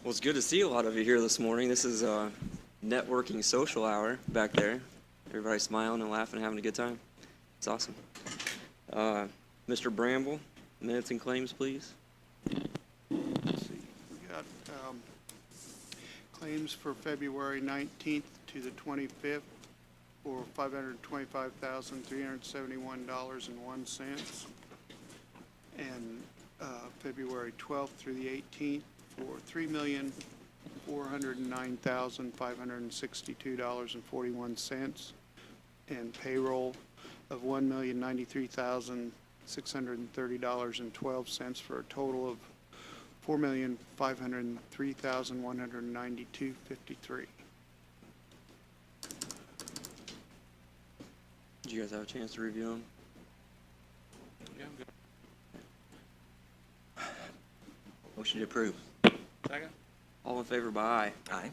Well, it's good to see a lot of you here this morning. This is a networking social hour back there. Everybody smiling and laughing and having a good time. It's awesome. Mr. Bramble, minutes and claims, please. Let's see, we got claims for February 19th to the 25th for $525,371.01. And February 12th through the 18th for $3,409,562.41. And payroll of $1,093,630.12 for a total of $4,503,192.53. Did you guys have a chance to review them? Yeah, I'm good. Motion to approve. Second? All in favor by aye. Aye.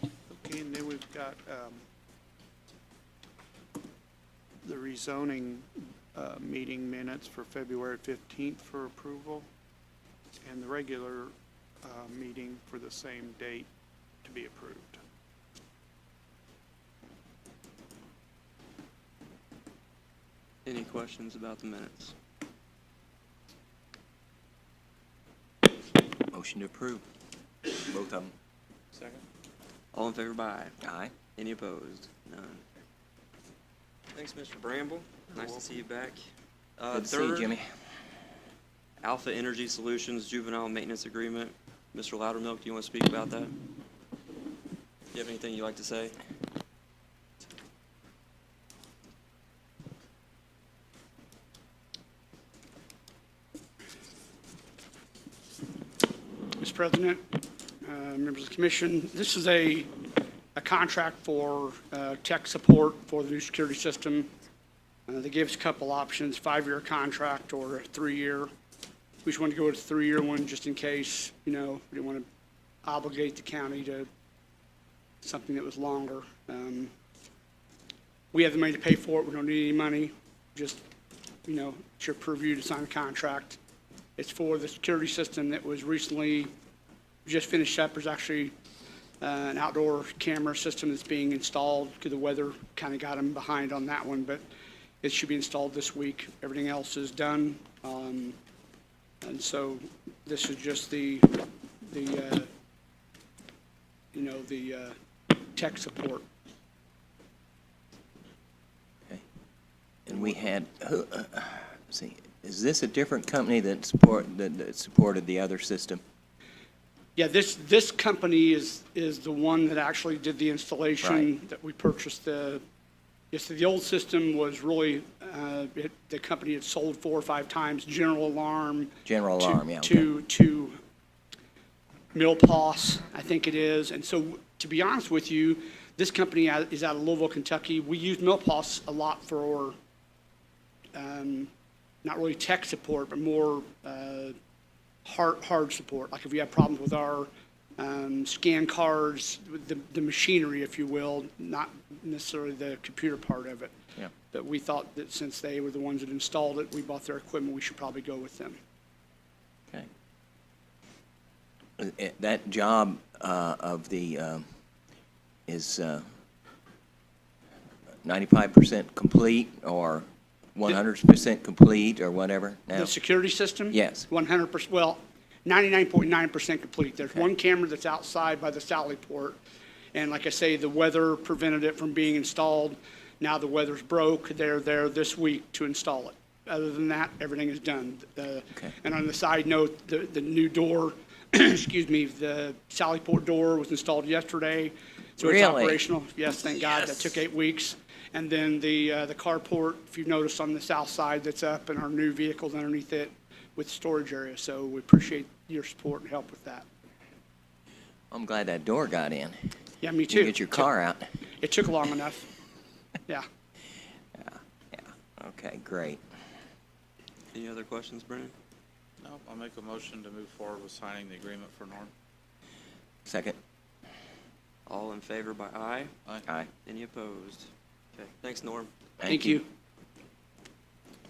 Okay, and then we've got the rezoning meeting minutes for February 15th for approval, and the regular meeting for the same date to be approved. Any questions about the minutes? Motion to approve. Both of them. Second? All in favor by aye. Aye. Any opposed? None. Thanks, Mr. Bramble. Nice to see you back. Good to see you, Third, Jimmy. Alpha Energy Solutions Juvenile Maintenance Agreement. Mr. Loudermilk, do you want to speak about that? Do you have anything you'd like to say? Mr. President, members of the commission, this is a contract for tech support for the new security system. They gave us a couple options, 5-year contract or a 3-year. We just wanted to go with a 3-year one just in case, we didn't want to obligate the county to something that was longer. We have the money to pay for it. We don't need any money. Just, it's your purview to sign the contract. It's for the security system that was recently just finished up. There's actually an outdoor camera system that's being installed because the weather kind of got them behind on that one, but it should be installed this week. Everything else is done. And so this is just the tech support. Okay. And we had, let's see, is this a different company that supported the other system? Yeah, this company is the one that actually did the installation. Right. That we purchased. The old system was really the company had sold 4 or 5 times. General Alarm. General Alarm, yeah. To Milpos, I think it is. And so, to be honest with you, this company is out of Louisville, Kentucky. We use Milpos a lot for not really tech support, but more hard support. Like if we have problems with our scan cards, with the machinery, if you will, not necessarily the computer part of it. Yeah. But we thought that since they were the ones that installed it, we bought their equipment, we should probably go with them. Okay. That job of the is 95% complete or 100% complete or whatever now? The security system? Yes. 100%, well, 99.9% complete. There's Okay. one camera that's outside by the Sally Port. And like I say, the weather prevented it from being installed. Now the weather's broke. They're there this week to install it. Other than that, everything is done. Okay. And on the side note, the new door, excuse me, the Sally Port door was installed yesterday. So it's Really? operational. Yes, thank God. That Yes. took 8 weeks. And then the carport, if you've noticed on the south side, that's up, and our new vehicles underneath it with storage area. So we appreciate your support and help with that. I'm glad that door got in. Yeah, me You too. get your car out. It took long enough. Yeah. Yeah. Okay, great. Any other questions, Brennan? No, I'll make a motion to move forward with signing the agreement for Norm. Second? All in favor by aye. Aye. Any opposed? Okay, thanks, Norm. Thank you.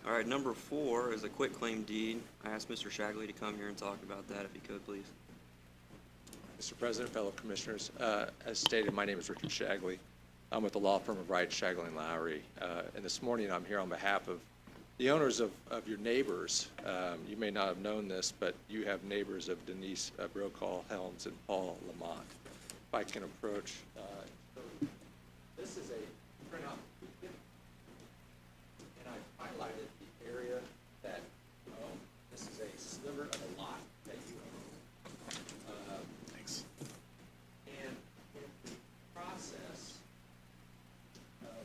All right, number 4 is a quitclaim deed. I asked Mr. Shagley to come here and talk about that if he could, please. Mr. President, fellow commissioners, as stated, my name is Richard Shagley. I'm with the law firm of Wright, Shagley & Lowry. And this morning, I'm here on behalf of the owners of your neighbors. You may not have known this, but you have neighbors of Denise Brokaw Helms and Paul Lamont. If I can approach. This is a printout. And I highlighted the area that you own. This is a sliver of a lot that you own. Thanks. And in the process of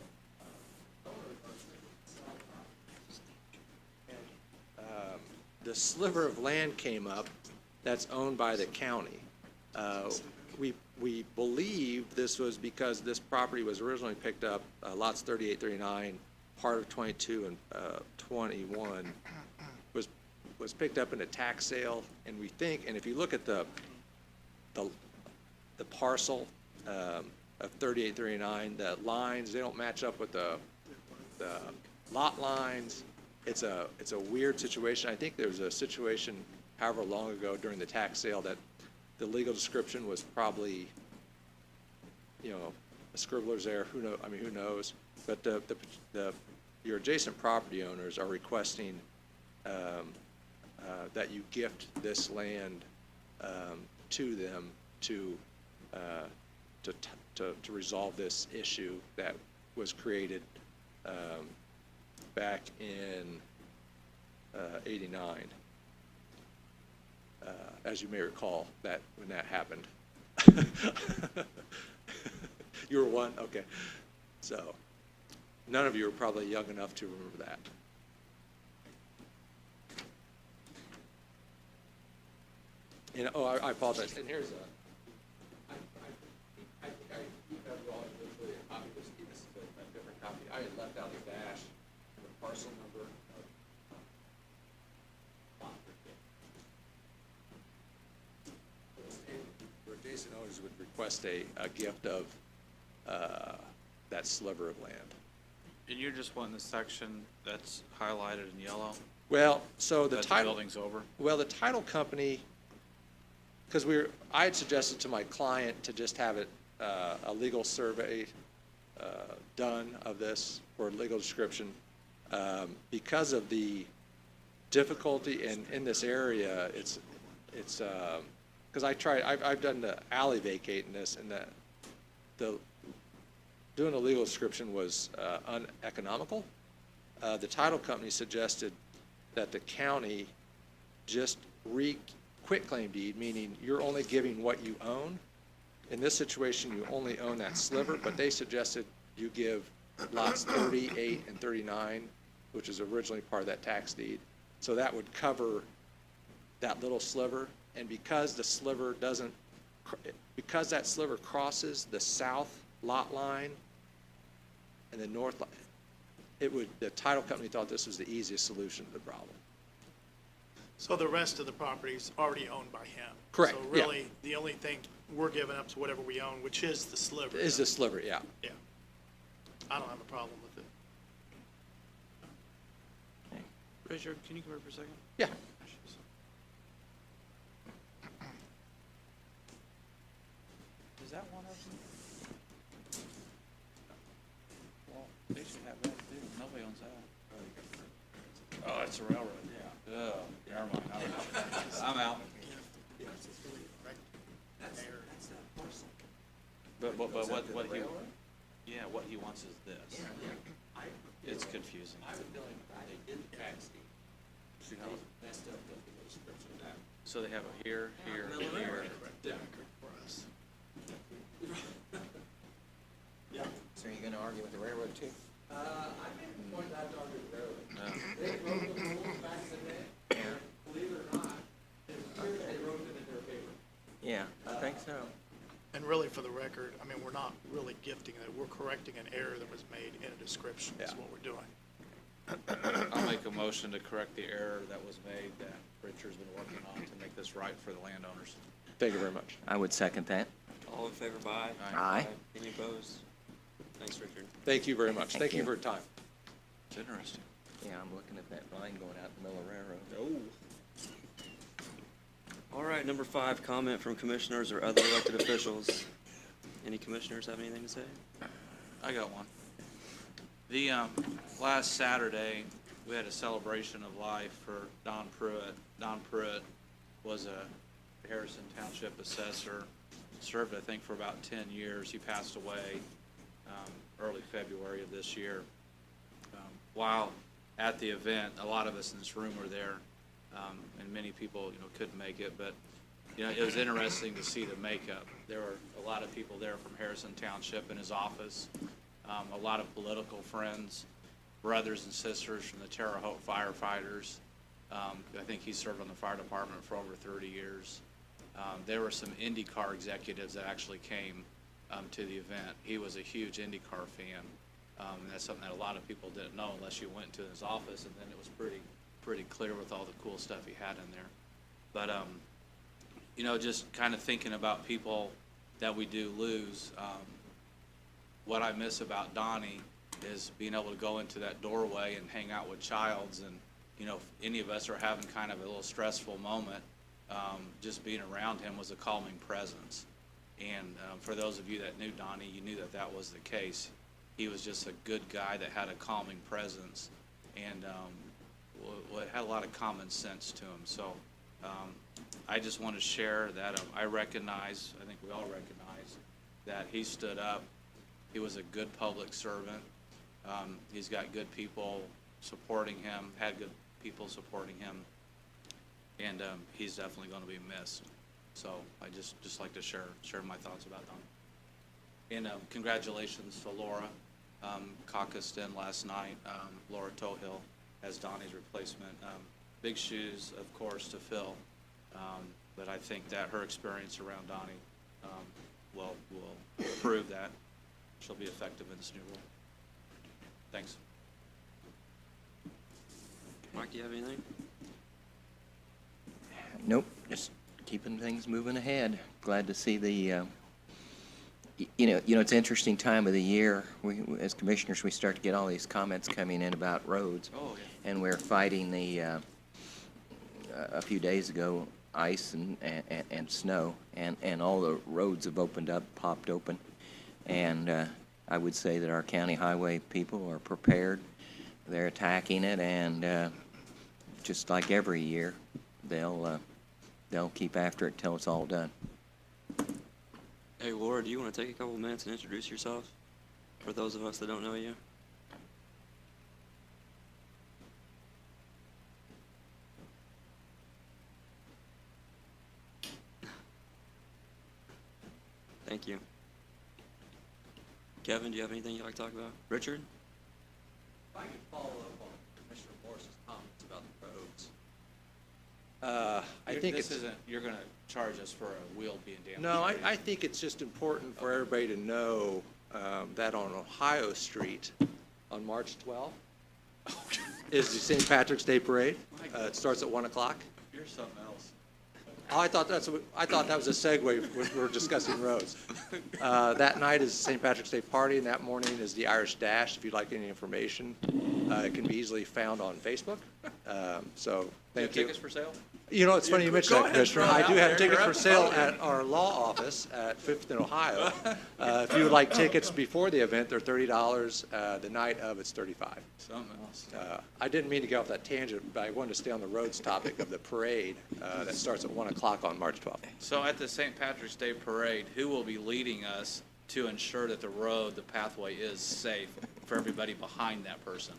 the sliver of land came up that's owned by the county. We believe this was because this property was originally picked up, lots 38, 39, part of 22 and 21 was picked up in a tax sale, and we think, and if you look at the parcel of 38, 39, the lines, they don't match up with the lot lines. It's a weird situation. I think there was a situation however long ago during the tax sale that the legal description was probably, you know, a scribbler's error. Who know? I mean, who knows? But your adjacent property owners are requesting that you gift this land to them to resolve this issue that was created back in '89. As you may recall, that when that happened. You were one? Okay. So none of you are probably young enough to remember that. And, oh, I apologize. And here's I think you have all individually a copy. This is a different copy. I had left out the dash and the parcel number of lot for adjacent owners would request a gift of that sliver of land. And you're just wanting the section that's highlighted in yellow? Well, so the That title. building's over? Well, the title company, because I had suggested to my client to just have it, a legal survey done of this for legal description. Because of the difficulty in this area, it's because I've done the alley vacate in this, and doing a legal description was uneconomical. The title company suggested that the county just quitclaim deed, meaning you're only giving what you own. In this situation, you only own that sliver, but they suggested you give lots 38 and 39, which is originally part of that tax deed. So that would cover that little sliver. And because the sliver because that sliver crosses the south lot line and the north line, the title company thought this was the easiest solution to the problem. So the rest of the property's already owned by him? Correct, So yeah. really, the only thing we're giving up is whatever we own, which is the sliver. Is the sliver, yeah. Yeah. I don't have a problem with it. Richard, can you come here for a second? Yeah. Is that one of them? Well, they should have that too. Nobody owns that. Oh, it's a railroad. Yeah. Oh, never mind. I'm out. But what he wants is this. It's confusing. So they have a here, here, here. So are you gonna argue with the railroad too? Yeah, I think so. And really, for the record, I mean, we're not really gifting it. We're correcting an error that was made in a description, is Yeah. what we're doing. I'll make a motion to correct the error that was made that Richard's been working on to make this right for the landowners. Thank you very much. I would second that. All in favor, by aye. Aye. Any opposed? Thanks, Richard. Thank you very much. Thank you you. for your time. It's interesting. Yeah, I'm looking at that line going out the middle of the railroad. All right, number 5, comment from commissioners or other elected officials. Any commissioners have anything to say? I got one. The, last Saturday, we had a celebration of life for Don Pruitt. Don Pruitt was a Harrison Township assessor, served, I think, for about 10 years. He passed away, early February of this year. While at the event, a lot of us in this room were there, and many people, couldn't make it, but, it was interesting to see the makeup. There were a lot of people there from Harrison Township in his office, a lot of political friends, brothers and sisters from the Terre Haute firefighters. I think he served on the fire department for over 30 years. There were some IndyCar executives that actually came to the event. He was a huge IndyCar fan. And that's something that a lot of people didn't know unless you went to his office, and then it was pretty clear with all the cool stuff he had in there. But, just kind of thinking about people that we do lose, what I miss about Donnie is being able to go into that doorway and hang out with Childs, and, if any of us are having kind of a little stressful moment, just being around him was a calming presence. And for those of you that knew Donnie, you knew that that was the case. He was just a good guy that had a calming presence, and had a lot of common sense to him. So I just want to share that I recognize, I think we all recognize, that he stood up. He was a good public servant. He's got good people supporting him, had good people supporting him, and he's definitely going to be missed. So I just like to share my thoughts about Donnie. And congratulations to Laura. Caucused in last night, Laura Tohill as Donnie's replacement. Big shoes, of course, to fill, but I think that her experience around Donnie will prove that she'll be effective in this new role. Thanks. Mike, do you have anything? Nope, just keeping things moving ahead. Glad to see the, it's an interesting time of the year. We, as commissioners, we start to get all these comments coming in about roads. Oh, yeah. And we're fighting a few days ago, ice and snow, and all the roads have opened up, popped open. And I would say that our county highway people are prepared. They're attacking it, and just like every year, they'll keep after it till it's all done. Hey, Laura, do you want to take a couple minutes and introduce yourself for those of us that don't know you? Thank you. Kevin, do you have anything you'd like to talk about? Richard? If I could follow up on Commissioner Morris's comments about the roads. I think This it's, isn't, you're going to charge us for a wheel being damaged. no, I think it's just important for everybody to know that on Ohio Street, on March 12th, is the St. Patrick's Day Parade. It starts at 1 o'clock. You're something else. Oh, I thought that was a segue when we were discussing roads. That night is the St. Patrick's Day party, and that morning is the Irish Dash. If you'd like any information, it can be easily found on Facebook. So Do you have thank you. tickets for sale? You know, it's funny you mentioned Go that, ahead and Commissioner. throw it I do out have there. tickets You're for up sale voting. at our law office at 5th and Ohio. If you would like tickets before the event, they're $30. The night of, it's $35. Something else. I didn't mean to get off that tangent, but I wanted to stay on the roads topic of the parade that starts at 1 o'clock on March 12th. So at the St. Patrick's Day Parade, who will be leading us to ensure that the pathway is safe for everybody behind that person?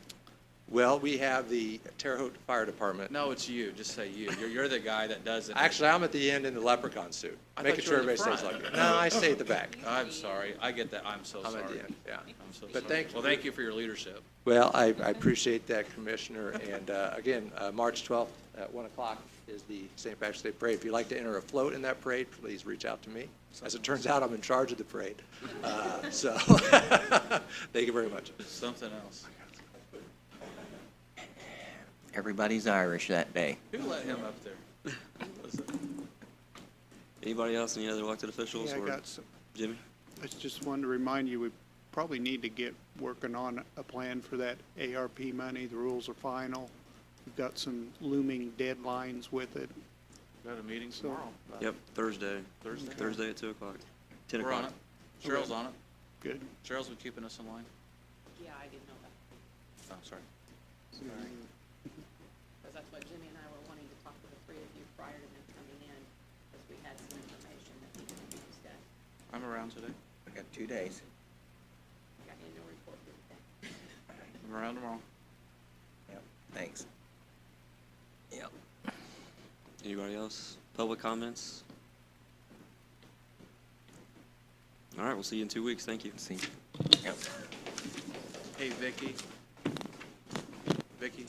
Well, we have the Terre Haute Fire Department. No, it's you. Just say you. You're the guy that does it. Actually, I'm at the end in the leprechaun suit, I making thought you sure were in the everybody stays front. like that. No, I stay at the back. I'm sorry. I get that. I'm so I'm sorry. at the end, yeah. I'm so But sorry. thank you. Well, thank you for your leadership. Well, I appreciate that, Commissioner. And again, March 12th at 1 o'clock is the St. Patrick's Day Parade. If you'd like to enter a float in that parade, please reach out to me. As it turns out, I'm in charge of the parade. So thank you very much. Something else. Everybody's Irish that day. Who let him up there? Anybody else, any other elected officials? Yeah, I or got some. Jimmy? I just wanted to remind you, we probably need to get working on a plan for that ARP money. The rules are final. We've got some looming deadlines with it. Got a meeting tomorrow. Yep, Thursday. Thursday? Thursday at 2 o'clock. 10 We're on o'clock. it. Cheryl's on it. Good. Cheryl's been keeping us in line. Yeah, I didn't know that, Oh, sorry. because that's what Jimmy and I were wanting to talk to the three of you prior to them coming in, because we had some information that needed to be discussed. I'm around today. I got 2 days. Got annual report for today. I'm around tomorrow. Yep, thanks. Yep. Anybody else? Public comments? All right, we'll see you in 2 weeks. Thank you. See, yep. Hey, Vicky. Vicky,